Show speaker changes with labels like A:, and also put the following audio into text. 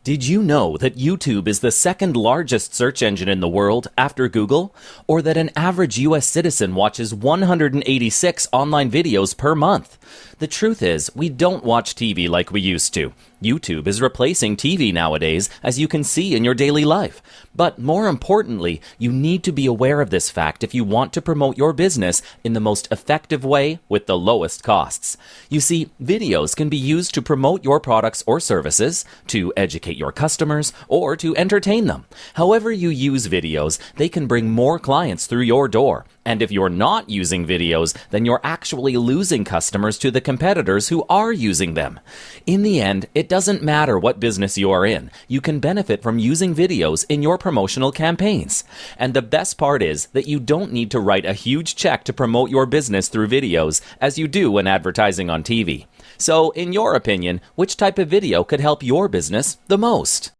A: Did you know that YouTube is the second largest search engine in the world after Google? Or that an average US citizen watches 186 online videos per month? The truth is, we don't watch TV like we used to. YouTube is replacing TV nowadays, as you can see in your daily life. But more importantly, you need to be aware of this fact if you want to promote your business in the most effective way with the lowest costs. You see, videos can be used to promote your products or services, to educate your customers, or to entertain them. However you use videos, they can bring more clients through your door. And if you're not using videos, then you're actually losing customers to the competitors who are using them. In the end, it doesn't matter what business you are in. You can benefit from using videos in your promotional campaigns. And the best part is that you don't need to write a huge check to promote your business through videos, as you do when advertising on TV. So, in your opinion, which type of video could help your business the most?